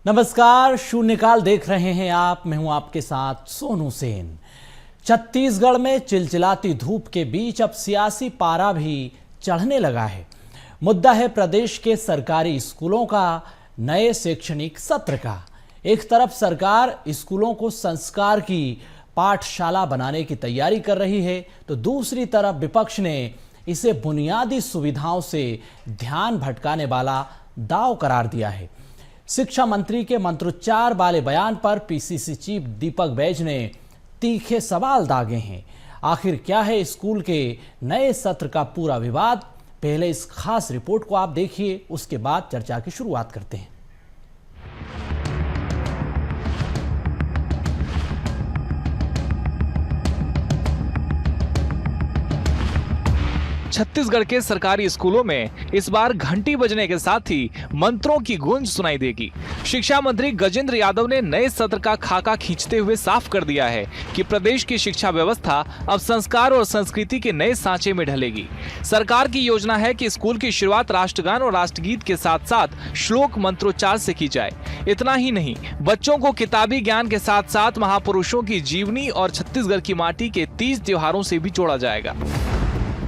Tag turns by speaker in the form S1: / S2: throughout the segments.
S1: नमस्कार, शून्यकाल देख रहे हैं आप। मैं हूं आपके साथ सोनू सेन। छत्तीसगढ़ में चिलचिलाती धूप के बीच अब सियासी पारा भी चढ़ने लगा है। मुद्दा है प्रदेश के सरकारी स्कूलों का नए शैक्षणिक सत्र का। एक तरफ सरकार स्कूलों को संस्कार की पाठशाला बनाने की तैयारी कर रही है, तो दूसरी तरफ विपक्ष ने इसे बुनियादी सुविधाओं से ध्यान भटकाने वाला दांव करार दिया है। शिक्षा मंत्री के मंत्रोच्चार वाले बयान पर पीसीसी चीफ दीपक बैज ने तीखे सवाल दागे हैं। आखिर क्या है स्कूल के नए सत्र का पूरा विवाद? पहले इस खास रिपोर्ट को आप देखिए, उसके बाद चर्चा की शुरुआत करते हैं।
S2: छत्तीसगढ़ के सरकारी स्कूलों में इस बार घंटी बजने के साथ ही मंत्रों की गूंज सुनाई देगी। शिक्षा मंत्री गजेंद्र यादव ने नए सत्र का खाका खींचते हुए साफ कर दिया है कि प्रदेश की शिक्षा व्यवस्था अब संस्कार और संस्कृति के नए सांचे में ढलेगी। सरकार की योजना है कि स्कूल की शुरुआत राष्ट्रगान और राष्ट्रगीत के साथ साथ श्लोक मंत्रोच्चार से की जाए। इतना ही नहीं, बच्चों को किताबी ज्ञान के साथ साथ महापुरुषों की जीवनी और छत्तीसगढ़ की माटी के 30 त्योहारों से भी जोड़ा जाएगा।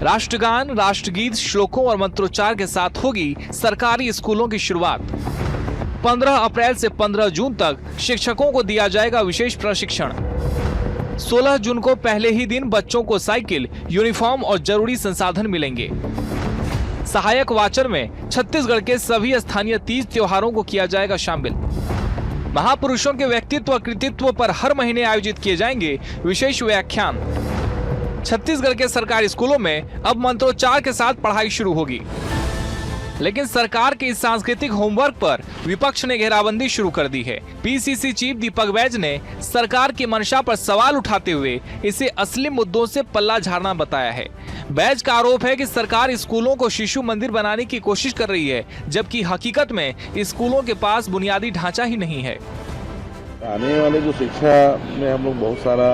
S2: राष्ट्रगान, राष्ट्रगीत, श्लोकों और मंत्रोच्चार के साथ होगी सरकारी स्कूलों की शुरुआत। 15 अप्रैल से 15 जून तक शिक्षकों को दिया जाएगा विशेष प्रशिक्षण। 16 जून को पहले ही दिन बच्चों को साइकिल, यूनिफॉर्म और जरूरी संसाधन मिलेंगे। सहायक वाचन में छत्तीसगढ़ के सभी स्थानीय 30 त्योहारों को किया जाएगा शामिल। महापुरुषों के व्यक्तित्व और कृतित्व पर हर महीने आयोजित किए जाएंगे विशेष व्याख्यान। छत्तीसगढ़ के सरकारी स्कूलों में अब मंत्रोच्चार के साथ पढ़ाई शुरू होगी, लेकिन सरकार के इस सांस्कृतिक होमवर्क पर विपक्ष ने घेराबंदी शुरू कर दी है। पीसीसी चीफ दीपक बैज ने सरकार की मंशा पर सवाल उठाते हुए इसे असली मुद्दों से पल्ला झाड़ना बताया है। बैज का आरोप है कि सरकार स्कूलों को शिशु मंदिर बनाने की कोशिश कर रही है, जबकि हकीकत में स्कूलों के पास बुनियादी ढांचा ही नहीं है।
S3: आने वाले जो शिक्षा में हम लोग बहुत सारा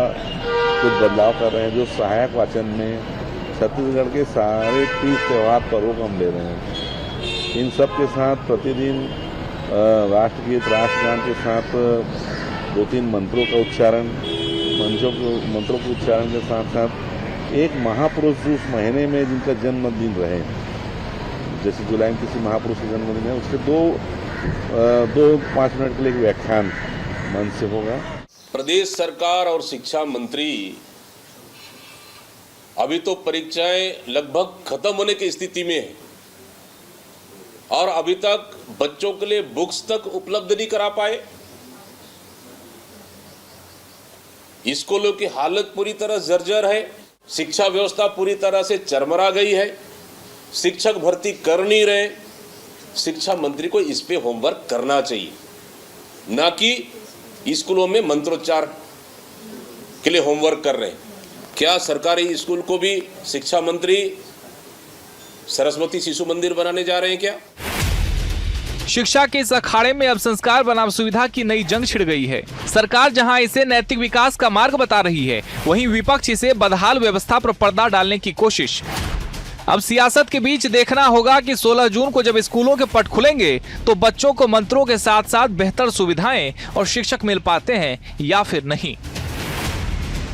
S3: कुछ बदलाव कर रहे हैं। जो सहायक वाचन में छत्तीसगढ़ के सारे 30 त्योहार पर्वों को हम ले रहे हैं। इन सब के साथ प्रतिदिन राष्ट्रगीत, राष्ट्रगान के साथ 2-3 मंत्रों का उच्चारण, मंत्रों के उच्चारण के साथ साथ एक महापुरुष उस महीने में जिनका जन्मदिन रहे, जैसे जुलाई में किसी महापुरुष का जन्मदिन है, उसके 2-5 मिनट के लिए एक व्याख्यान मन से होगा।
S4: प्रदेश सरकार और शिक्षा मंत्री अभी तो परीक्षाएं लगभग खत्म होने की स्थिति में है और अभी तक बच्चों के लिए बुक्स तक उपलब्ध नहीं करा पाए। स्कूलों की हालत पूरी तरह जर्जर है। शिक्षा व्यवस्था पूरी तरह से चरमरा गई है। शिक्षक भर्ती कर नहीं रहे। शिक्षा मंत्री को इस पे होमवर्क करना चाहिए, ना कि स्कूलों में मंत्रोच्चार के लिए होमवर्क कर रहे हैं। क्या सरकारी स्कूल को भी शिक्षा मंत्री सरस्वती शिशु मंदिर बनाने जा रहे हैं क्या?
S2: शिक्षा के इस अखाड़े में अब संस्कार बनाम सुविधा की नई जंग छिड़ गई है। सरकार जहां इसे नैतिक विकास का मार्ग बता रही है, वहीं विपक्ष इसे बदहाल व्यवस्था पर पर्दा डालने की कोशिश। अब सियासत के बीच देखना होगा कि 16 जून को जब स्कूलों के पट खुलेंगे तो बच्चों को मंत्रों के साथ साथ बेहतर सुविधाएं और शिक्षक मिल पाते हैं या फिर नहीं।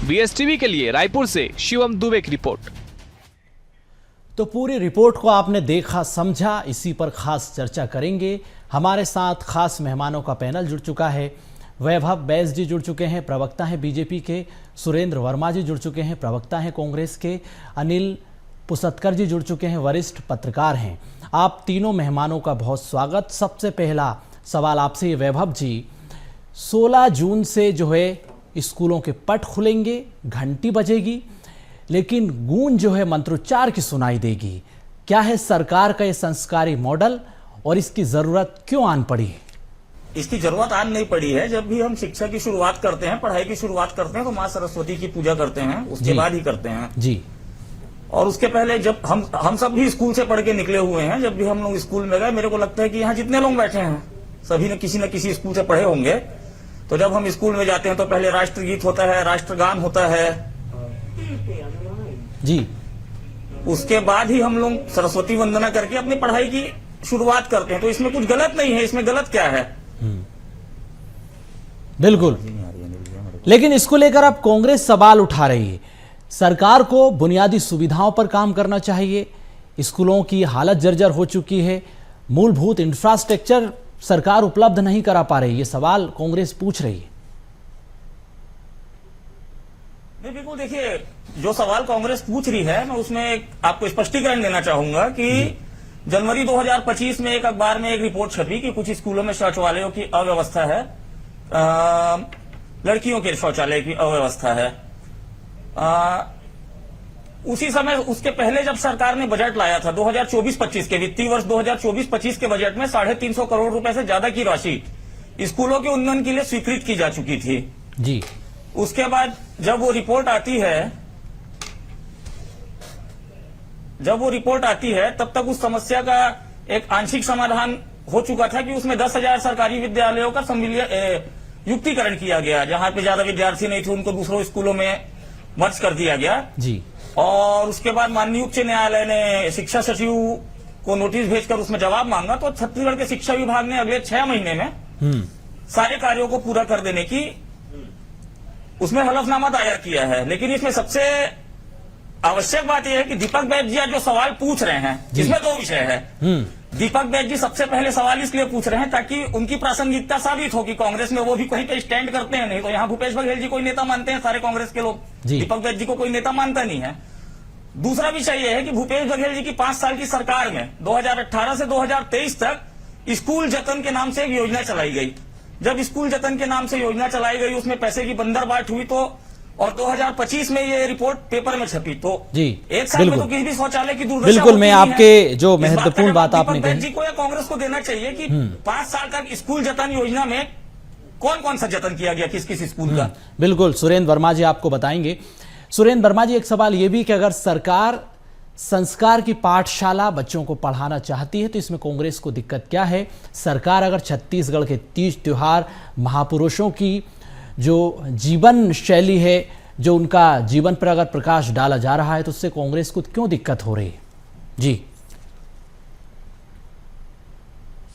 S2: बीएसटीवी के लिए रायपुर से शिवम दुबे की रिपोर्ट।
S1: तो पूरी रिपोर्ट को आपने देखा, समझा, इसी पर खास चर्चा करेंगे। हमारे साथ खास मेहमानों का पैनल जुड़ चुका है। वैभव बैस जी जुड़ चुके हैं, प्रवक्ता हैं बीजेपी के। सुरेंद्र वर्मा जी जुड़ चुके हैं, प्रवक्ता हैं कांग्रेस के। अनिल पुसतकर जी जुड़ चुके हैं, वरिष्ठ पत्रकार हैं। आप तीनों मेहमानों का बहुत स्वागत। सबसे पहला सवाल आपसे वैभव जी, 16 जून से जो है स्कूलों के पट खुलेंगे, घंटी बजेगी, लेकिन गूंज जो है मंत्रोच्चार की सुनाई देगी। क्या है सरकार का ये संस्कारी मॉडल और इसकी जरूरत क्यों आन पड़ी है?
S5: इसकी जरूरत आज नहीं पड़ी है। जब भी हम शिक्षा की शुरुआत करते हैं, पढ़ाई की शुरुआत करते हैं, तो माँ सरस्वती की पूजा करते हैं, उसके बाद ही करते हैं
S1: जी।
S5: और उसके पहले जब हम सब भी स्कूल से पढ़ के निकले हुए हैं, जब भी हम लोग स्कूल में गए, मेरे को लगता है कि यहाँ जितने लोग बैठे हैं सभी ने किसी न किसी स्कूल से पढ़े होंगे। तो जब हम स्कूल में जाते हैं तो पहले राष्ट्रगीत होता है, राष्ट्रगान होता है
S1: जी।
S5: उसके बाद ही हम लोग सरस्वती वंदना करके अपनी पढ़ाई की शुरुआत करते हैं। तो इसमें कुछ गलत नहीं है। इसमें गलत क्या है?
S1: बिल्कुल, लेकिन इसको लेकर अब कांग्रेस सवाल उठा रही है। सरकार को बुनियादी सुविधाओं पर काम करना चाहिए। स्कूलों की हालत जर्जर हो चुकी है, मूलभूत इंफ्रास्ट्रक्चर सरकार उपलब्ध नहीं करा पा रही। ये सवाल कांग्रेस पूछ रही है।
S5: नहीं, बिल्कुल, देखिए, जो सवाल कांग्रेस पूछ रही है, मैं उसमें आपको स्पष्टीकरण देना चाहूंगा कि जनवरी 2025 में एक अखबार में एक रिपोर्ट छपी कि कुछ स्कूलों में शौचालयों की अव्यवस्था है, लड़कियों के शौचालय की अव्यवस्था है। उसी समय, उसके पहले जब सरकार ने बजट लाया था 2024-25 के वित्तीय वर्ष 2024-25 के बजट में 350 करोड़ रुपए से ज्यादा की राशि स्कूलों के उन्नयन के लिए स्वीकृत की जा चुकी थी
S1: जी।
S5: उसके बाद जब वो रिपोर्ट आती है तब तक उस समस्या का एक आंशिक समाधान हो चुका था कि उसमें 10,000 सरकारी विद्यालयों का युक्तिकरण किया गया, जहां पे ज्यादा विद्यार्थी नहीं थे उनको दूसरों स्कूलों में मर्ज कर दिया गया
S1: जी।
S5: और उसके बाद माननीय उच्च न्यायालय ने शिक्षा सचिव को नोटिस भेजकर उसमें जवाब मांगा, तो छत्तीसगढ़ के शिक्षा विभाग ने अगले 6 महीने में सारे कार्यों को पूरा कर देने की उसमें हलफनामा दायर किया है। लेकिन इसमें सबसे आवश्यक बात यह है कि दीपक बैज जी आज जो सवाल पूछ रहे हैं, जिसमें 2 विषय है। दीपक बैज जी सबसे पहले सवाल इसलिए पूछ रहे हैं ताकि उनकी प्रासंगिकता साबित हो कि कांग्रेस में वो भी कहीं पे स्टैंड करते हैं। नहीं तो यहाँ भूपेश बघेल जी कोई नेता मानते हैं सारे कांग्रेस के लोग, दीपक बैज जी को कोई नेता मानता नहीं है। दूसरा विषय यह है कि भूपेश बघेल जी की 5 साल की सरकार में 2018 से 2023 तक स्कूल जतन के नाम से एक योजना चलाई गई। जब स्कूल जतन के नाम से योजना चलाई गई, उसमें पैसे की बंदरबाट हुई, तो और 2025 में ये रिपोर्ट पेपर में छपी, तो
S1: जी,
S5: एक साल में तो किसी भी शौचालय की दुर्दशा
S1: बिल्कुल। मैं आपके जो
S5: इस बात
S1: महत्वपूर्ण
S5: का
S1: बात आपने
S5: दीपक बैज
S1: कही
S5: जी को या कांग्रेस को देना चाहिए कि 5 साल तक स्कूल जतन योजना में कौन कौन सा जतन किया गया, किस किस स्कूल का।
S1: बिल्कुल, सुरेंद्र वर्मा जी आपको बताएंगे। सुरेंद्र वर्मा जी, एक सवाल ये भी कि अगर सरकार संस्कार की पाठशाला बच्चों को पढ़ाना चाहती है तो इसमें कांग्रेस को दिक्कत क्या है? सरकार अगर छत्तीसगढ़ के तीज त्योहार, महापुरुषों की जो जीवन शैली है, जो उनका जीवन पर अगर प्रकाश डाला जा रहा है, तो उससे कांग्रेस को क्यों दिक्कत हो रही है? जी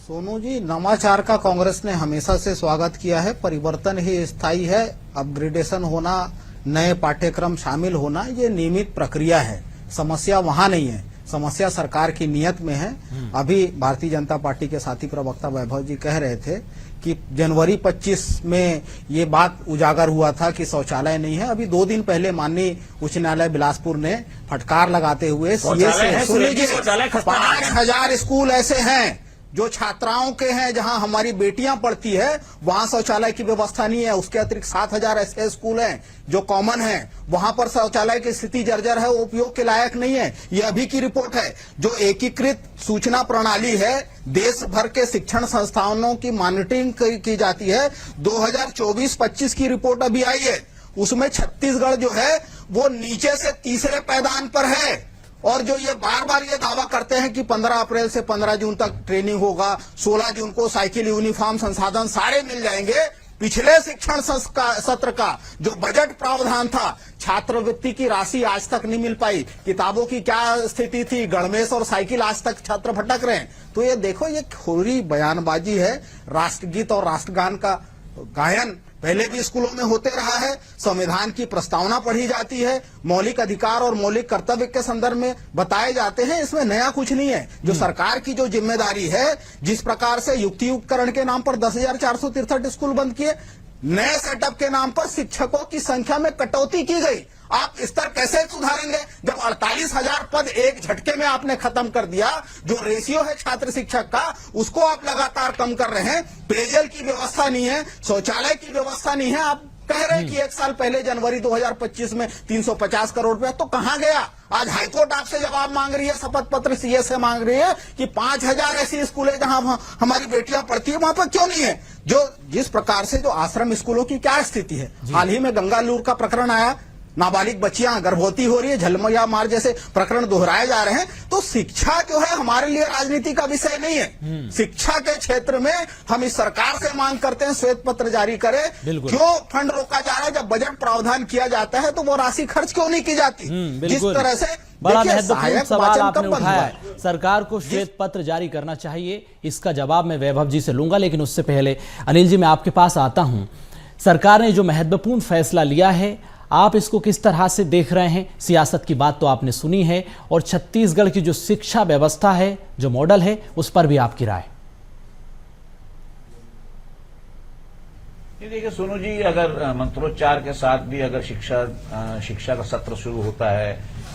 S6: सोनू जी, नवाचार का कांग्रेस ने हमेशा से स्वागत किया है। परिवर्तन ही स्थायी है। अपग्रेडेशन होना, नए पाठ्यक्रम शामिल होना, ये नियमित प्रक्रिया है। समस्या वहां नहीं है, समस्या सरकार की नीयत में है। अभी भारतीय जनता पार्टी के साथी प्रवक्ता वैभव जी कह रहे थे कि जनवरी 25 में ये बात उजागर हुआ था कि शौचालय नहीं है। अभी 2 दिन पहले माननीय उच्च न्यायालय बिलासपुर ने फटकार लगाते हुए सीए से 5,000 स्कूल ऐसे हैं जो छात्राओं के हैं, जहां हमारी बेटियां पढ़ती है, वहां शौचालय की व्यवस्था नहीं है। उसके अतिरिक्त 7,000 ऐसे स्कूल हैं जो कॉमन हैं, वहां पर शौचालय की स्थिति जर्जर है, वो उपयोग के लायक नहीं है। ये अभी की रिपोर्ट है। जो एकीकृत सूचना प्रणाली है, देश भर के शिक्षण संस्थानों की मॉनिटरिंग की जाती है, 2024-25 की रिपोर्ट अभी आई है। उसमें छत्तीसगढ़ जो है वो नीचे से तीसरे पैदान पर है। और जो ये बार बार ये दावा करते हैं कि 15 अप्रैल से 15 जून तक ट्रेनिंग होगा, 16 जून को साइकिल, यूनिफॉर्म, संसाधन सारे मिल जाएंगे। पिछले शिक्षण सत्र का जो बजट प्रावधान था, छात्रवृत्ति की राशि आज तक नहीं मिल पाई। किताबों की क्या स्थिति थी, गणवेश और साइकिल आज तक छात्र भटक रहे हैं। तो ये देखो, ये खोरी बयानबाजी है। राष्ट्रगीत और राष्ट्रगान का गायन पहले भी स्कूलों में होते रहा है। संविधान की प्रस्तावना पढ़ी जाती है, मौलिक अधिकार और मौलिक कर्तव्य के संदर्भ में बताए जाते हैं। इसमें नया कुछ नहीं है। जो सरकार की जो जिम्मेदारी है, जिस प्रकार से युक्तियुक्तकरण के नाम पर 10,463 स्कूल बंद किए, नए सेटअप के नाम पर शिक्षकों की संख्या में कटौती की गई। आप स्तर कैसे सुधारेंगे जब 48,000 पद एक झटके में आपने खत्म कर दिया? जो रेशियो है छात्र शिक्षक का, उसको आप लगातार कम कर रहे हैं। पेयजल की व्यवस्था नहीं है, शौचालय की व्यवस्था नहीं है। आप कह रहे हैं कि 1 साल पहले जनवरी 2025 में 350 करोड़ रुपया, तो कहां गया? आज हाईकोर्ट आपसे जवाब मांग रही है, शपथ पत्र सीए से मांग रही है कि 5,000 ऐसी स्कूल है जहां हमारी बेटियां पढ़ती है, वहां पर क्यों नहीं है? जो जिस प्रकार से जो आश्रम स्कूलों की क्या स्थिति है, हाल ही में गंगालूर का प्रकरण आया, नाबालिग बच्चियां गर्भवती हो रही है, झलमिया मार जैसे प्रकरण दोहराए जा रहे हैं। तो शिक्षा जो है हमारे लिए राजनीति का विषय नहीं है। शिक्षा के क्षेत्र में हम इस सरकार से मांग करते हैं श्वेत पत्र जारी करे। क्यों फंड रोका जा रहा है? जब बजट प्रावधान किया जाता है तो वो राशि खर्च क्यों नहीं की जाती? जिस तरह से
S1: बड़ा महत्वपूर्ण सवाल आपने उठाया है। सरकार को श्वेत पत्र जारी करना चाहिए, इसका जवाब मैं वैभव जी से लूंगा। लेकिन उससे पहले अनिल जी, मैं आपके पास आता हूं। सरकार ने जो महत्वपूर्ण फैसला लिया है, आप इसको किस तरह से देख रहे हैं? सियासत की बात तो आपने सुनी है, और छत्तीसगढ़ की जो शिक्षा व्यवस्था है, जो मॉडल है, उस पर भी आपकी राय।
S7: ये देखिए सोनू जी, अगर मंत्रोच्चार के साथ भी अगर शिक्षा का सत्र शुरू होता है,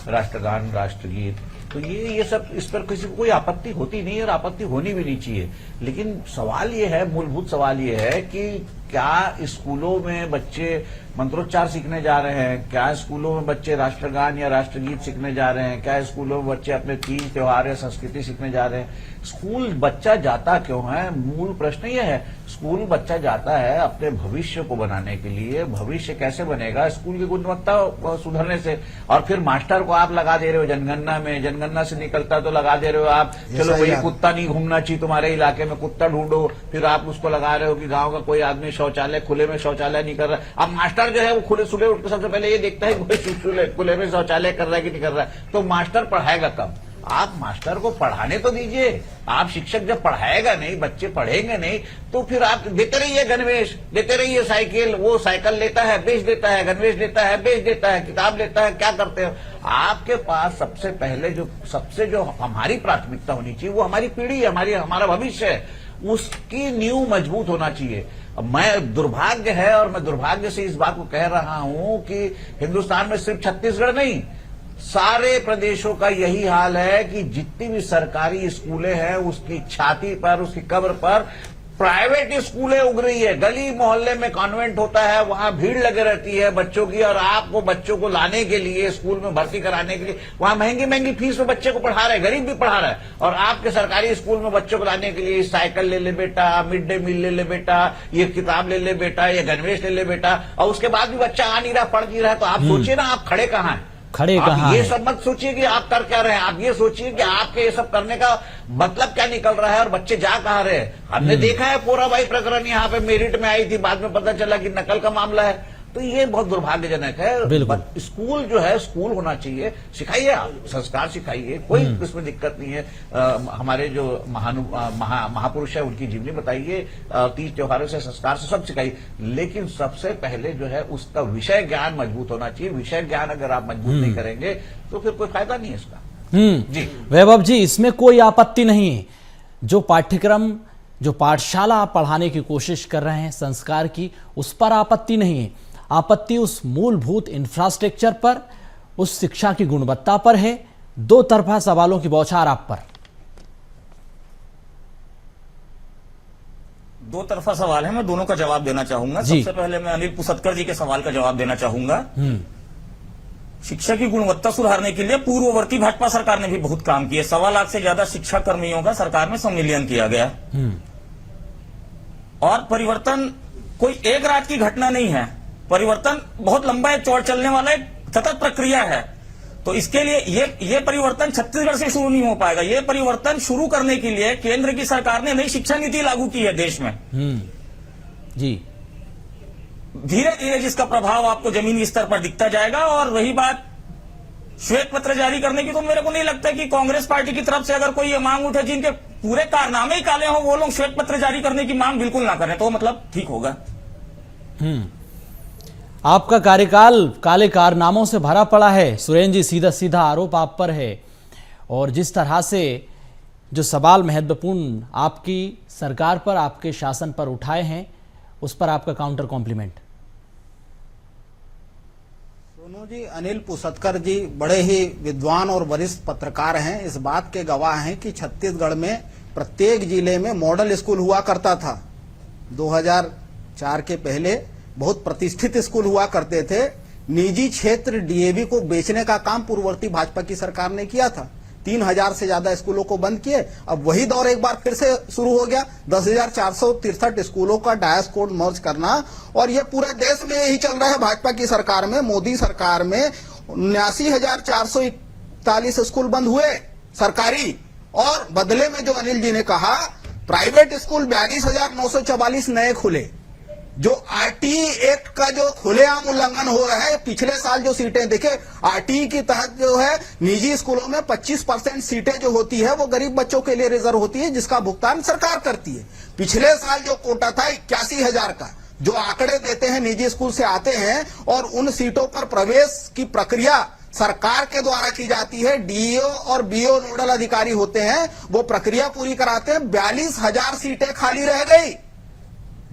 S7: राष्ट्रगान, राष्ट्रगीत, तो ये सब, इस पर किसी को कोई आपत्ति होती नहीं है और आपत्ति होनी भी नहीं चाहिए। लेकिन सवाल ये है, मूलभूत सवाल ये है कि क्या स्कूलों में बच्चे मंत्रोच्चार सीखने जा रहे हैं? क्या स्कूलों में बच्चे राष्ट्रगान या राष्ट्रगीत सीखने जा रहे हैं? क्या स्कूलों में बच्चे अपने तीज त्योहार या संस्कृति सीखने जा रहे हैं? स्कूल बच्चा जाता क्यों है? मूल प्रश्न ये है। स्कूल बच्चा जाता है अपने भविष्य को बनाने के लिए। भविष्य कैसे बनेगा? स्कूल की गुणवत्ता सुधरने से। और फिर मास्टर को आप लगा दे रहे हो जनगणना में, जनगणना से निकलता तो लगा दे रहे हो आप, चलो भाई कुत्ता नहीं घूमना चाहिए तुम्हारे इलाके में, कुत्ता ढूंढो। फिर आप उसको लगा रहे हो कि गांव का कोई आदमी शौचालय, खुले में शौचालय नहीं कर रहा। अब मास्टर जो है वो खुले सुबह उठ के सबसे पहले ये देखता है कोई खुले में शौचालय कर रहा है कि नहीं कर रहा है। तो मास्टर पढ़ाएगा कब? आप मास्टर को पढ़ाने तो दीजिए। आप शिक्षक जब पढ़ाएगा नहीं, बच्चे पढ़ेंगे नहीं, तो फिर आप देते रहिए गणवेश, देते रहिए साइकिल। वो साइकिल लेता है, बेच देता है, गणवेश लेता है, बेच देता है, किताब लेता है, क्या करते हो? आपके पास सबसे पहले जो हमारी प्राथमिकता होनी चाहिए, वो हमारी पीढ़ी, हमारा भविष्य है, उसकी नींव मजबूत होना चाहिए। मैं दुर्भाग्य है, और मैं दुर्भाग्य से इस बात को कह रहा हूं कि हिंदुस्तान में सिर्फ छत्तीसगढ़ नहीं, सारे प्रदेशों का यही हाल है कि जितनी भी सरकारी स्कूलें हैं, उसकी छाती पर, उसकी कब्र पर प्राइवेट स्कूलें उग रही है। गली मोहल्ले में कॉन्वेंट होता है, वहां भीड़ लगे रहती है बच्चों की, और आपको बच्चों को लाने के लिए, स्कूल में भर्ती कराने के लिए, वहां महंगी महंगी फीस में बच्चे को पढ़ा रहे हैं, गरीब भी पढ़ा रहा है। और आपके सरकारी स्कूल में बच्चों को लाने के लिए साइकिल ले ले बेटा, मिड डे मील ले ले बेटा, ये किताब ले ले बेटा, ये गणवेश ले ले बेटा, और उसके बाद भी बच्चा आ नहीं रहा, पढ़ नहीं रहा है। तो आप सोचिए ना, आप खड़े कहां हैं? ये सब मत सोचिए कि आप कर क्या रहे हैं, आप ये सोचिए कि आपके ये सब करने का मतलब क्या निकल रहा है, और बच्चे जा कहां रहे हैं। हमने देखा है पोराबाई प्रकरण यहाँ पे मेरिट में आई थी, बाद में पता चला कि नकल का मामला है। तो ये बहुत दुर्भाग्यजनक है। स्कूल जो है, स्कूल होना चाहिए। सिखाइए, आप संस्कार सिखाइए, कोई इसमें दिक्कत नहीं है। हमारे जो महापुरुष है, उनकी जीवनी बताइए, तीज त्योहारों से, संस्कार से, सब सिखाइए। लेकिन सबसे पहले जो है उसका विषय ज्ञान मजबूत होना चाहिए। विषय ज्ञान अगर आप मजबूत नहीं करेंगे तो फिर कोई फायदा नहीं है इसका।
S1: जी वैभव जी, इसमें कोई आपत्ति नहीं है। जो पाठ्यक्रम, जो पाठशाला आप पढ़ाने की कोशिश कर रहे हैं संस्कार की, उस पर आपत्ति नहीं है। आपत्ति उस मूलभूत इंफ्रास्ट्रक्चर पर, उस शिक्षा की गुणवत्ता पर है। दो तरफा सवालों की बौछार आप पर।
S5: दो तरफा सवाल है, मैं दोनों का जवाब देना चाहूंगा। सबसे पहले मैं अनिल पुसतकर जी के सवाल का जवाब देना चाहूंगा। शिक्षा की गुणवत्ता सुधारने के लिए पूर्ववर्ती भाजपा सरकार ने भी बहुत काम किए। 1.25 लाख से ज्यादा शिक्षा कर्मियों का सरकार में संविलियन किया गया। और परिवर्तन कोई एक रात की घटना नहीं है। परिवर्तन बहुत लंबा एक चौड़ चलने वाला एक सतत प्रक्रिया है। तो इसके लिए ये परिवर्तन छत्तीसगढ़ से शुरू नहीं हो पाएगा। ये परिवर्तन शुरू करने के लिए केंद्र की सरकार ने नई शिक्षा नीति लागू की है देश में।
S1: जी,
S5: धीरे धीरे जिसका प्रभाव आपको जमीनी स्तर पर दिखता जाएगा। और रही बात श्वेत पत्र जारी करने की, तो मेरे को नहीं लगता कि कांग्रेस पार्टी की तरफ से अगर कोई ये मांग उठे जिनके पूरे कारनामे ही काले हो, वो लोग श्वेत पत्र जारी करने की मांग बिल्कुल ना करें, तो मतलब ठीक होगा।
S1: आपका कार्यकाल काले कारनामों से भरा पड़ा है सुरेंद्र जी, सीधा सीधा आरोप आप पर है। और जिस तरह से जो सवाल महत्वपूर्ण आपकी सरकार पर, आपके शासन पर उठाए हैं, उस पर आपका काउंटर कॉम्प्लीमेंट।
S6: सोनू जी, अनिल पुसतकर जी बड़े ही विद्वान और वरिष्ठ पत्रकार हैं। इस बात के गवाह हैं कि छत्तीसगढ़ में प्रत्येक जिले में मॉडल स्कूल हुआ करता था। 2004 के पहले बहुत प्रतिष्ठित स्कूल हुआ करते थे। निजी क्षेत्र डीएवी को बेचने का काम पूर्ववर्ती भाजपा की सरकार ने किया था। 3000 से ज्यादा स्कूलों को बंद किए। अब वही दौर एक बार फिर से शुरू हो गया। 10,463 स्कूलों का डायस कोड मर्ज करना, और ये पूरे देश में यही चल रहा है। भाजपा की सरकार में, मोदी सरकार में 79,441 स्कूल बंद हुए सरकारी, और बदले में जो अनिल जी ने कहा, प्राइवेट स्कूल 42,944 नए खुले। जो आरटीई एक्ट का जो खुलेआम उल्लंघन हो रहा है, पिछले साल जो सीटें देखे, आरटीई के तहत जो है निजी स्कूलों में 25% सीटें जो होती है वो गरीब बच्चों के लिए रिजर्व होती है, जिसका भुगतान सरकार करती है। पिछले साल जो कोटा था 81,000 का, जो आंकड़े देते हैं निजी स्कूल से आते हैं, और उन सीटों पर प्रवेश की प्रक्रिया सरकार के द्वारा की जाती है। डीईओ और बीओ नोडल अधिकारी होते हैं, वो प्रक्रिया पूरी कराते हैं। 42,000 सीटें खाली रह गई।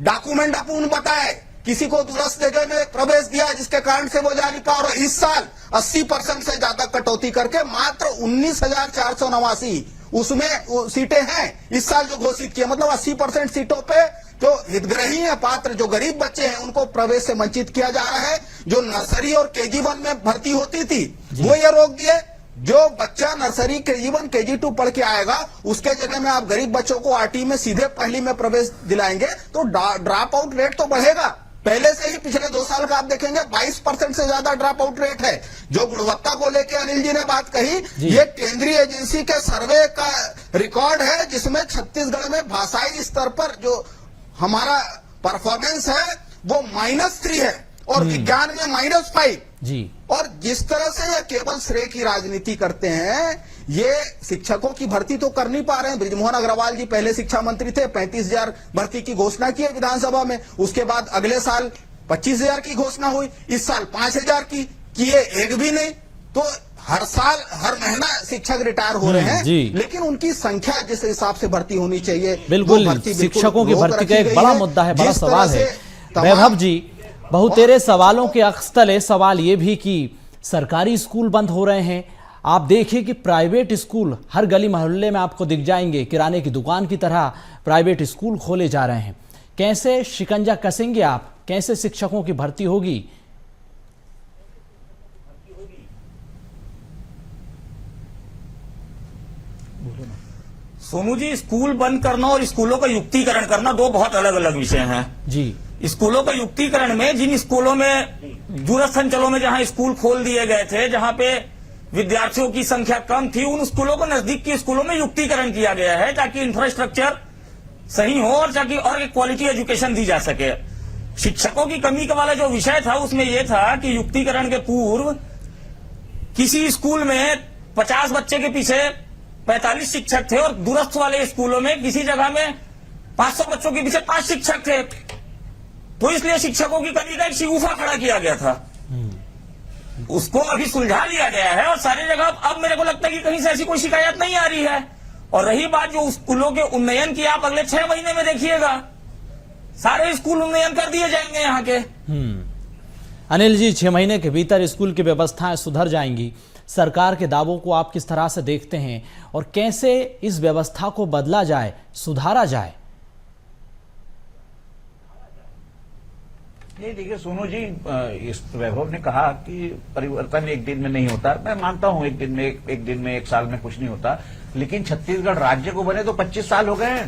S6: डॉक्यूमेंट अपूर्ण बताए, किसी को दूरस्थ जगह में प्रवेश दिया जिसके कारण से वो जा नहीं पा। और इस साल 80% से ज्यादा कटौती करके मात्र 19,489 उसमें सीटें हैं इस साल जो घोषित किया। मतलब 80% सीटों पे जो हितग्राही है, पात्र जो गरीब बच्चे हैं, उनको प्रवेश से वंचित किया जा रहा है। जो नर्सरी और केजी 1 में भर्ती होती थी वो ये रोक दिए। जो बच्चा नर्सरी केजी 1 केजी 2 पढ़ के आएगा, उसके जगह में आप गरीब बच्चों को आरटी में सीधे पहली में प्रवेश दिलाएंगे तो ड्रॉप आउट रेट तो बढ़ेगा। पहले से ही पिछले 2 साल का आप देखेंगे 22% से ज्यादा ड्रॉप आउट रेट है। जो गुणवत्ता को लेकर अनिल जी ने बात कही, ये केंद्रीय एजेंसी के सर्वे का रिकॉर्ड है, जिसमें छत्तीसगढ़ में भाषाई स्तर पर जो हमारा परफॉर्मेंस है वो -3 है और विज्ञान में -5
S1: जी।
S6: और जिस तरह से ये केवल श्रेय की राजनीति करते हैं, ये शिक्षकों की भर्ती तो कर नहीं पा रहे हैं। बृजमोहन अग्रवाल जी पहले शिक्षा मंत्री थे, 35,000 भर्ती की घोषणा की है विधानसभा में। उसके बाद अगले साल 25,000 की घोषणा हुई, इस साल 5,000 की किए, एक भी नहीं। तो हर साल हर महीना शिक्षक रिटायर हो रहे हैं, लेकिन उनकी संख्या जिस हिसाब से भर्ती होनी चाहिए,
S1: बिल्कुल शिक्षकों की भर्ती का एक बड़ा मुद्दा है, बड़ा सवाल है। वैभव जी, बहुतेरे सवालों के अक्स तले सवाल ये भी कि सरकारी स्कूल बंद हो रहे हैं। आप देखिए कि प्राइवेट स्कूल हर गली मोहल्ले में आपको दिख जाएंगे, किराने की दुकान की तरह प्राइवेट स्कूल खोले जा रहे हैं। कैसे शिकंजा कसेंगे आप, कैसे शिक्षकों की भर्ती होगी?
S5: सोनू जी, स्कूल बंद करना और स्कूलों का युक्तिकरण करना 2 बहुत अलग अलग विषय हैं
S1: जी।
S5: स्कूलों का युक्तिकरण में जिन स्कूलों में दूरस्थ अंचलों में जहां स्कूल खोल दिए गए थे, जहां पे विद्यार्थियों की संख्या कम थी, उन स्कूलों को नजदीक के स्कूलों में युक्तिकरण किया गया है ताकि इंफ्रास्ट्रक्चर सही हो और ताकि और क्वालिटी एजुकेशन दी जा सके। शिक्षकों की कमी का वाला जो विषय था उसमें यह था कि युक्तिकरण के पूर्व किसी स्कूल में 50 बच्चे के पीछे 45 शिक्षक थे और दूरस्थ वाले स्कूलों में किसी जगह में 500 बच्चों के पीछे 5 शिक्षक थे। तो इसलिए शिक्षकों की कमी का एक शिगुफा खड़ा किया गया था, उसको अभी सुलझा लिया गया है और सारी जगह अब मेरे को लगता है कि कहीं से ऐसी कोई शिकायत नहीं आ रही है। और रही बात जो स्कूलों के उन्नयन की, आप अगले 6 महीने में देखिएगा सारे स्कूल उन्नयन कर दिए जाएंगे यहाँ के।
S1: अनिल जी, 6 महीने के भीतर स्कूल की व्यवस्थाएं सुधर जाएंगी। सरकार के दावों को आप किस तरह से देखते हैं और कैसे इस व्यवस्था को बदला जाए, सुधारा जाए?
S7: ये देखिए सोनू जी, इस वैभव ने कहा कि परिवर्तन एक दिन में नहीं होता। मैं मानता हूं एक दिन में एक साल में कुछ नहीं होता, लेकिन छत्तीसगढ़ राज्य को बने तो 25 साल हो गए हैं।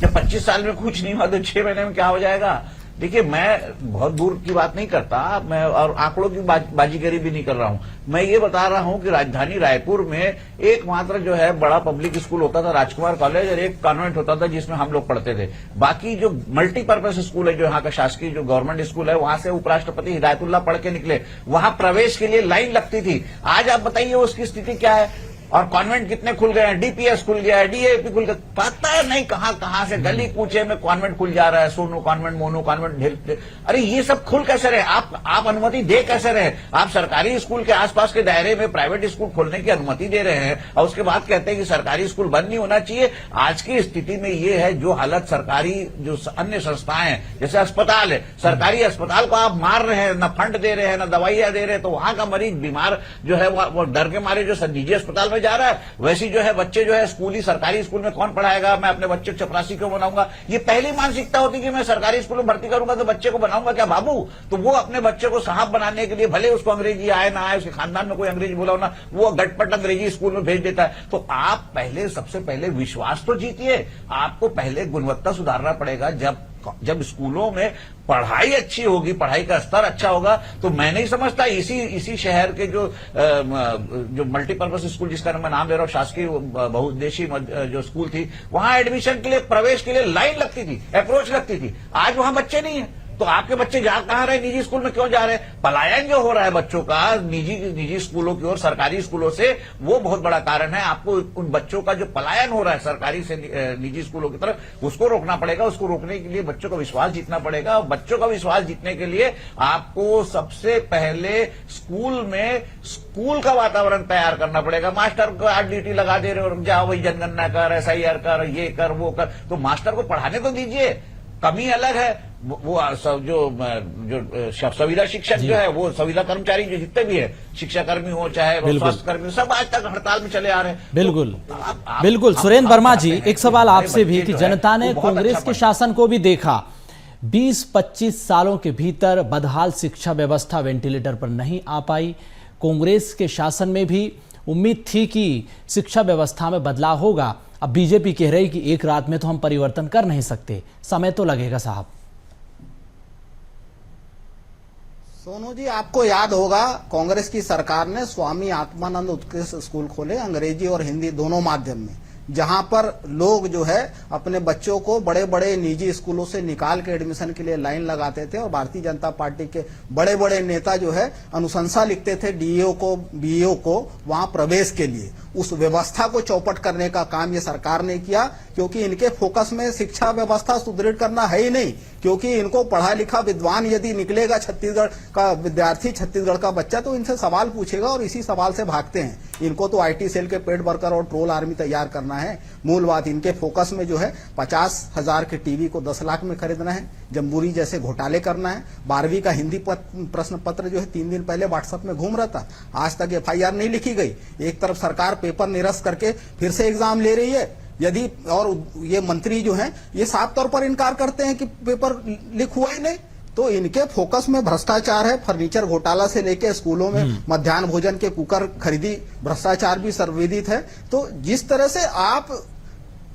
S7: जब 25 साल में कुछ नहीं हुआ तो 6 महीने में क्या हो जाएगा? देखिए, मैं बहुत दूर की बात नहीं करता, मैं और आंकड़ों की बाजीगरी भी नहीं कर रहा हूं। मैं ये बता रहा हूं कि राजधानी रायपुर में एकमात्र जो है बड़ा पब्लिक स्कूल होता था राजकुमार कॉलेज, और एक कॉन्वेंट होता था जिसमें हम लोग पढ़ते थे। बाकी जो मल्टीपर्पज स्कूल है, जो यहाँ का शासकीय जो गवर्नमेंट स्कूल है, वहां से उपराष्ट्रपति हिदायतुल्लाह पढ़ के निकले, वहां प्रवेश के लिए लाइन लगती थी। आज आप बताइए उसकी स्थिति क्या है? और कॉन्वेंट कितने खुल गए हैं? डीपीएस खुल गया है, डीएपी खुल गया, पता है नहीं कहां से गली कूचे में कॉन्वेंट खुल जा रहा है। सोनू कॉन्वेंट, मोनू कॉन्वेंट, अरे ये सब खुल कैसे रहे? आप अनुमति दे कैसे रहे? आप सरकारी स्कूल के आसपास के दायरे में प्राइवेट स्कूल खोलने की अनुमति दे रहे हैं और उसके बाद कहते हैं कि सरकारी स्कूल बंद नहीं होना चाहिए। आज की स्थिति में ये है, जो हालत सरकारी जो अन्य संस्थाएं हैं, जैसे अस्पताल है, सरकारी अस्पताल को आप मार रहे हैं, न फंड दे रहे हैं, न दवाइयां दे रहे हैं, तो वहां का मरीज बीमार जो है वो डर के मारे जो निजी अस्पताल में जा रहा है। वैसी जो है बच्चे जो है स्कूली सरकारी स्कूल में कौन पढ़ाएगा? मैं अपने बच्चे को चपरासी क्यों बनाऊंगा? ये पहली मानसिकता होती कि मैं सरकारी स्कूल में भर्ती करूंगा तो बच्चे को बनाऊंगा क्या बाबू? तो वो अपने बच्चे को साहब बनाने के लिए, भले उसको अंग्रेजी आए ना आए, उसके खानदान में कोई अंग्रेजी बोला हो ना, वो गटपट अंग्रेजी स्कूल में भेज देता है। तो आप पहले, सबसे पहले विश्वास तो जीतिए। आपको पहले गुणवत्ता सुधारना पड़ेगा। जब स्कूलों में पढ़ाई अच्छी होगी, पढ़ाई का स्तर अच्छा होगा, तो मैं नहीं समझता इसी शहर के जो मल्टीपर्पज स्कूल, जिसका मैं नाम ले रहा हूं, शासकीय बहुउद्देशीय जो स्कूल थी, वहां एडमिशन के लिए, प्रवेश के लिए लाइन लगती थी, अप्रोच लगती थी। आज वहां बच्चे नहीं है। तो आपके बच्चे जा कहां रहे, निजी स्कूल में क्यों जा रहे हैं? पलायन जो हो रहा है बच्चों का निजी स्कूलों की ओर सरकारी स्कूलों से, वो बहुत बड़ा कारण है। आपको उन बच्चों का जो पलायन हो रहा है सरकारी से निजी स्कूलों की तरफ, उसको रोकना पड़ेगा। उसको रोकने के लिए बच्चों का विश्वास जीतना पड़ेगा। और बच्चों का विश्वास जीतने के लिए आपको सबसे पहले स्कूल का वातावरण तैयार करना पड़ेगा। मास्टर को आज ड्यूटी लगा दे रहे हो, जाओ वही जनगणना कर, SIR कर, ये कर, वो कर, तो मास्टर को पढ़ाने तो दीजिए। कमी अलग है, वो जो संविदा शिक्षक जो है, वो संविदा कर्मचारी जो जितने भी है, शिक्षा कर्मी हो चाहे स्वास्थ्य कर्मी हो, सब आज तक हड़ताल में चले आ रहे हैं।
S1: बिल्कुल बिल्कुल। सुरेंद्र वर्मा जी, एक सवाल आपसे भी कि जनता ने कांग्रेस के शासन को भी देखा, 20-25 सालों के भीतर बदहाल शिक्षा व्यवस्था वेंटिलेटर पर नहीं आ पाई। कांग्रेस के शासन में भी उम्मीद थी कि शिक्षा व्यवस्था में बदलाव होगा। अब बीजेपी कह रही कि एक रात में तो हम परिवर्तन कर नहीं सकते, समय तो लगेगा साहब।
S6: सोनू जी, आपको याद होगा कांग्रेस की सरकार ने स्वामी आत्मानंद उत्कृष्ट स्कूल खोले, अंग्रेजी और हिंदी दोनों माध्यम में, जहां पर लोग जो है अपने बच्चों को बड़े बड़े निजी स्कूलों से निकाल के एडमिशन के लिए लाइन लगाते थे। और भारतीय जनता पार्टी के बड़े बड़े नेता जो है अनुशंसा लिखते थे DEO को, BEO को वहां प्रवेश के लिए। उस व्यवस्था को चौपट करने का काम ये सरकार ने किया, क्योंकि इनके फोकस में शिक्षा व्यवस्था सुदृढ़ करना है ही नहीं। क्योंकि इनको पढ़ा लिखा विद्वान यदि निकलेगा छत्तीसगढ़ का विद्यार्थी, छत्तीसगढ़ का बच्चा, तो इनसे सवाल पूछेगा और इसी सवाल से भागते हैं। इनको तो IT सेल के पेड वर्कर और ट्रोल आर्मी तैयार करना है। मूल बात इनके फोकस में जो है 50,000 के टीवी को 10 लाख में खरीदना है, जम्बूरी जैसे घोटाले करना है। 12वीं का हिंदी प्रश्न पत्र जो है 3 दिन पहले व्हाट्सएप में घूम रहा था, आज तक FIR नहीं लिखी गई। एक तरफ सरकार पेपर निरस्त करके फिर से एग्जाम ले रही है, यदि और ये मंत्री जो हैं ये साफ तौर पर इनकार करते हैं कि पेपर लीक हुआ ही नहीं। तो इनके फोकस में भ्रष्टाचार है, फर्नीचर घोटाला से लेके स्कूलों में मध्याह्न भोजन के कुकर खरीदी भ्रष्टाचार भी सर्वविदित है। तो जिस तरह से आप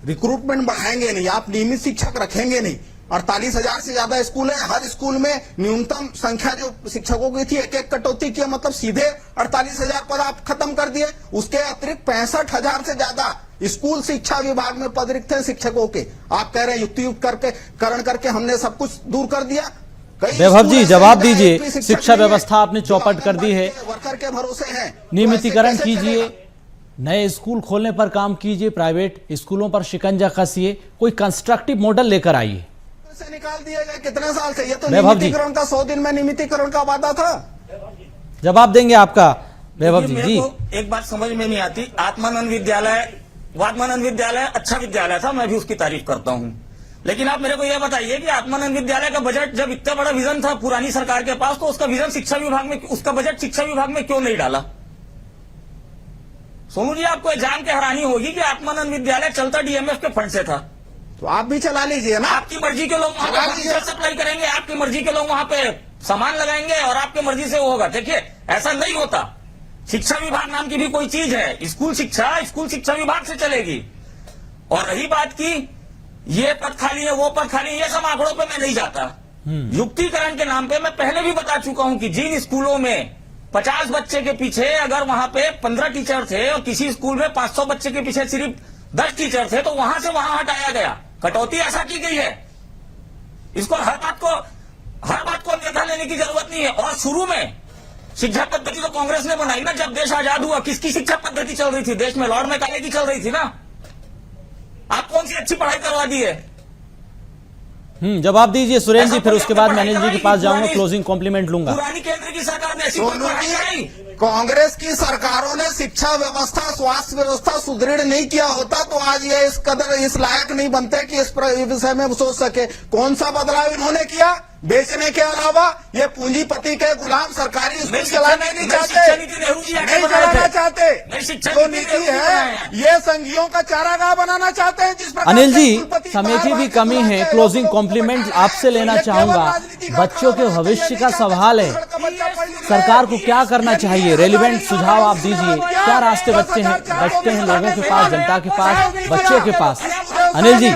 S6: रिक्रूटमेंट बढ़ाएंगे नहीं, आप नियमित शिक्षक रखेंगे नहीं, 48,000 से ज्यादा स्कूल है, हर स्कूल में न्यूनतम संख्या जो शिक्षकों की थी एक कटौती की, मतलब सीधे 48,000 पद आप खत्म कर दिए। उसके अतिरिक्त 65,000 से ज्यादा स्कूल शिक्षा विभाग में पद रिक्त हैं शिक्षकों के। आप कह रहे हैं युक्तियुक्त करके हमने सब कुछ दूर कर दिया।
S1: वैभव जी, जवाब दीजिए, शिक्षा व्यवस्था आपने चौपट कर दी है,
S6: वर्कर के भरोसे है,
S1: नियमितीकरण कीजिए, नए स्कूल खोलने पर काम कीजिए, प्राइवेट स्कूलों पर शिकंजा कसिए, कोई कंस्ट्रक्टिव मॉडल लेकर आइए।
S6: से निकाल दिए गए कितने साल से? ये तो नियमितीकरण का 100 दिन में नियमितीकरण का वादा था।
S1: जवाब देंगे आपका वैभव जी।
S5: एक बात समझ में नहीं आती, आत्मानंद विद्यालय अच्छा विद्यालय था, मैं भी उसकी तारीफ करता हूं। लेकिन आप मेरे को यह बताइए कि आत्मानंद विद्यालय का बजट जब इतना बड़ा विजन था पुरानी सरकार के पास, तो उसका विजन शिक्षा विभाग में, उसका बजट शिक्षा विभाग में क्यों नहीं डाला? सोनू जी, आपको जान के हैरानी होगी कि आत्मानंद विद्यालय चलता DMF के फंड से था।
S6: तो आप भी चला लीजिए ना।
S5: आपकी मर्जी के लोग वहां पर सप्लाई करेंगे, आपकी मर्जी के लोग वहां पे सामान लगाएंगे और आपकी मर्जी से वो होगा। देखिए, ऐसा नहीं होता। शिक्षा विभाग नाम की भी कोई चीज है। स्कूल शिक्षा विभाग से चलेगी। और रही बात की ये पद खाली है, वो पद खाली है, ये सब आंकड़ों पे मैं नहीं जाता। युक्तिकरण के नाम पे मैं पहले भी बता चुका हूं कि जिन स्कूलों में 50 बच्चे के पीछे अगर वहां पे 15 टीचर थे और किसी स्कूल में 500 बच्चे के पीछे सिर्फ 10 टीचर थे, तो वहां से वहां हटाया गया। कटौती ऐसा की गई है। इसको हर बात को अन्यथा लेने की जरूरत नहीं है। और शुरू में शिक्षा पद्धति तो कांग्रेस ने बनाई ना, जब देश आजाद हुआ। किसकी शिक्षा पद्धति चल रही थी देश में? लॉर्ड मैकाले की चल रही थी ना। आप कौन सी अच्छी पढ़ाई करवा दी है?
S1: जवाब दीजिए सुरेंद्र जी, फिर उसके बाद मैं अनिल जी के पास जाऊंगा, क्लोजिंग कॉम्प्लीमेंट लूंगा।
S5: पुरानी केंद्र की सरकार ने ऐसी
S6: कांग्रेस की सरकारों ने शिक्षा व्यवस्था, स्वास्थ्य व्यवस्था सुदृढ़ नहीं किया होता तो आज ये इस कदर इस लायक नहीं बनते कि इस विषय में सोच सके। कौन सा बदलाव इन्होंने किया? बेचने के अलावा ये पूंजीपति के गुलाम सरकारी स्कूल चलाना नहीं चाहते, नहीं चलाना चाहते। जो नीति है ये संघियों का चारागाह बनाना चाहते हैं। जिस प्रकार
S1: अनिल जी, समय की भी कमी है, क्लोजिंग कॉम्प्लीमेंट आपसे लेना चाहूंगा। बच्चों के भविष्य का सवाल है, सरकार को क्या करना चाहिए? रेलिवेंट सुझाव आप दीजिए। क्या रास्ते बचते हैं लोगों के पास, जनता के पास, बच्चों के पास? Anil ji,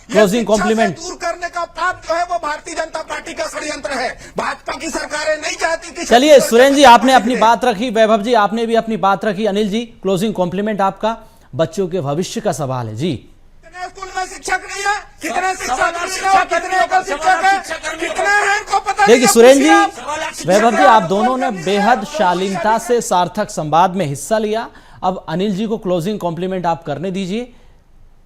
S1: closing complement.
S6: दूर करने का पाप जो है वो भारतीय जनता पार्टी का षड्यंत्र है। भाजपा की सरकारें नहीं चाहती कि।
S1: चलिए सुरेंद्र जी, आपने अपनी बात रखी, वैभव जी आपने भी अपनी बात रखी। अनिल जी, क्लोजिंग कॉम्प्लीमेंट आपका। बच्चों के भविष्य का सवाल है जी।
S6: स्कूल में शिक्षक नहीं है, कितने शिक्षक कितने एकल शिक्षक है, कितने हैं इनको पता नहीं।
S1: देखिए सुरेन जी, वैभव जी, आप दोनों ने बेहद शालीनता से सार्थक संवाद में हिस्सा लिया। अब अनिल जी को क्लोजिंग कॉम्प्लीमेंट आप करने दीजिए।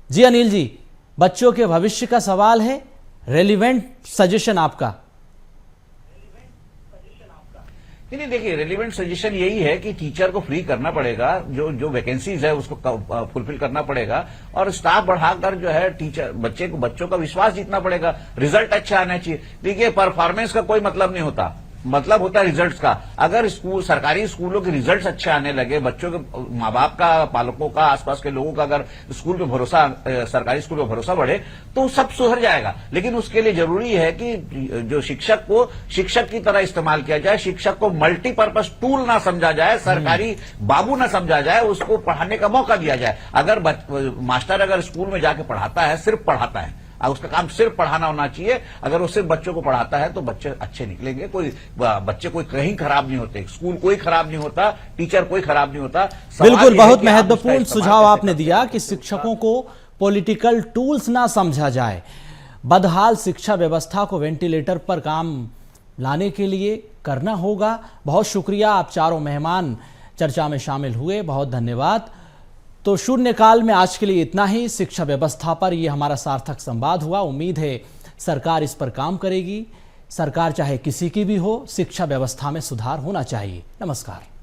S1: जी अनिल जी, बच्चों के भविष्य का सवाल है, रेलिवेंट सजेशन आपका।
S7: नहीं देखिए, रेलिवेंट सजेशन यही है कि टीचर को फ्री करना पड़ेगा, जो वैकेंसीज है उसको फुलफिल करना पड़ेगा, और स्टाफ बढ़ाकर जो है टीचर बच्चों का विश्वास जीतना पड़ेगा। रिजल्ट अच्छा आना चाहिए। देखिए, परफॉर्मेंस का कोई मतलब नहीं होता, मतलब होता है रिजल्ट्स का। अगर सरकारी स्कूलों के रिजल्ट्स अच्छे आने लगे, बच्चों के माँ बाप का, पालकों का, आसपास के लोगों का अगर स्कूल पे भरोसा, सरकारी स्कूल पे भरोसा बढ़े तो सब सुधर जाएगा। लेकिन उसके लिए जरूरी है कि जो शिक्षक को शिक्षक की तरह इस्तेमाल किया जाए, शिक्षक को मल्टीपर्पज टूल ना समझा जाए, सरकारी बाबू ना समझा जाए, उसको पढ़ाने का मौका दिया जाए। अगर मास्टर अगर स्कूल में जाके पढ़ाता है, सिर्फ पढ़ाता है, उसका काम सिर्फ पढ़ाना होना चाहिए, अगर वो सिर्फ बच्चों को पढ़ाता है तो बच्चे अच्छे निकलेंगे। बच्चे कोई कहीं खराब नहीं होते, स्कूल कोई खराब नहीं होता, टीचर कोई खराब नहीं होता।
S1: बिल्कुल, बहुत महत्वपूर्ण सुझाव आपने दिया कि शिक्षकों को पॉलिटिकल टूल्स ना समझा जाए। बदहाल शिक्षा व्यवस्था को वेंटिलेटर पर काम लाने के लिए करना होगा। बहुत शुक्रिया, आप चारों मेहमान चर्चा में शामिल हुए, बहुत धन्यवाद। तो शून्यकाल में आज के लिए इतना ही। शिक्षा व्यवस्था पर यह हमारा सार्थक संवाद हुआ। उम्मीद है सरकार इस पर काम करेगी। सरकार चाहे किसी की भी हो, शिक्षा व्यवस्था में सुधार होना चाहिए। नमस्कार।